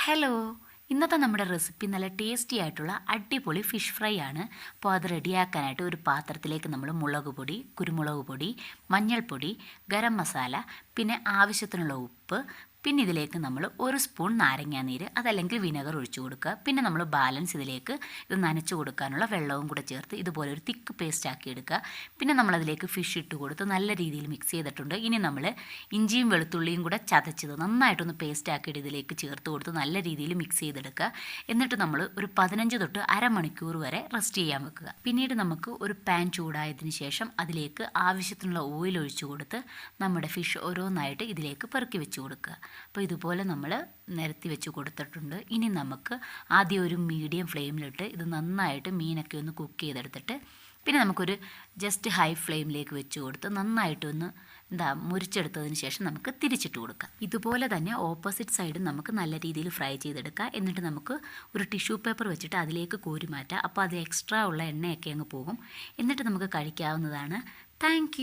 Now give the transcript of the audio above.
Hello, ഇന്നത്തെ നമ്മുടെ recipe നല്ല ടേസ്റ്റി ആയിട്ടുള്ള അടിപൊളി ഫിഷ് ഫ്രൈ ആണ്. അപ്പോൾ അത് റെഡിയാക്കാനായിട്ട് ഒരു പാത്രത്തിലേക്ക് നമ്മൾ മുളക് പൊടി, കുരുമുളക് പൊടി, മഞ്ഞൾപ്പൊടി, ഗരം മസാല, പിന്നെ ആവശ്യത്തിനുള്ള ഉപ്പ്, പിന്നെ ഇതിലേക്ക് നമ്മൾ 1 സ്പൂൺ നാരങ്ങാനീര് അതല്ലെങ്കിൽ വിനെഗർ ഒഴിച്ചു കൊടുക്കുക. പിന്നെ നമ്മൾ ബാലൻസ് ഇതിലേക്ക് ഇത് നനച്ച് കൊടുക്കാനുള്ള വെള്ളവും കൂടെ ചേർത്ത് ഇതുപോലെ ഒരു തിക്ക് പേസ്റ്റ് ആക്കി എടുക്കുക. പിന്നെ നമ്മളതിലേക്ക് ഫിഷ് ഇട്ട് കൊടുത്ത് നല്ല രീതിയിൽ മിക്സ് ചെയ്തിട്ടുണ്ട്. ഇനി നമ്മൾ ഇഞ്ചിയും വെളുത്തുള്ളിയും കൂടെ ചതച്ചത് നന്നായിട്ടൊന്ന് പേസ്റ്റ് ആക്കിയിട്ട് ഇതിലേക്ക് ചേർത്ത് കൊടുത്ത് നല്ല രീതിയിൽ മിക്സ് ചെയ്തെടുക്കുക. എന്നിട്ട് നമ്മൾ ഒരു 15 തൊട്ട് അരമണിക്കൂർ വരെ റെസ്റ്റ് ചെയ്യാൻ വെക്കുക. പിന്നീട് നമുക്ക് ഒരു പാൻ ചൂടായതിന് ശേഷം അതിലേക്ക് ആവശ്യത്തിനുള്ള ഓയിൽ ഒഴിച്ചു കൊടുത്ത് നമ്മുടെ ഫിഷ് ഓരോന്നായിട്ട് ഇതിലേക്ക് പെറുക്കി വെച്ച് കൊടുക്കുക. അപ്പോൾ ഇതുപോലെ നമ്മൾ നിരത്തി വെച്ച് കൊടുത്തിട്ടുണ്ട്. ഇനി നമുക്ക് ആദ്യം ഒരു മീഡിയം ഫ്ലെയിമിലിട്ട് ഇത് നന്നായിട്ട് മീനൊക്കെ ഒന്ന് കുക്ക് ചെയ്തെടുത്തിട്ട് പിന്നെ നമുക്കൊരു ജസ്റ്റ് ഹൈ ഫ്ലെയിമിലേക്ക് വെച്ച് കൊടുത്ത് നന്നായിട്ടൊന്ന് മുരിച്ചെടുത്തതിന് ശേഷം നമുക്ക് തിരിച്ചിട്ട് കൊടുക്കാം. ഇതുപോലെ തന്നെ ഓപ്പോസിറ്റ് സൈഡും നമുക്ക് നല്ല രീതിയിൽ ഫ്രൈ ചെയ്തെടുക്കാം. എന്നിട്ട് നമുക്ക് ഒരു ടിഷ്യൂ പേപ്പർ വെച്ചിട്ട് അതിലേക്ക് കോരി മാറ്റാം. അപ്പോൾ അത് എക്സ്ട്രാ ഉള്ള എണ്ണയൊക്കെ അങ്ങ് പോകും. എന്നിട്ട് നമുക്ക് കഴിക്കാവുന്നതാണ്. താങ്ക്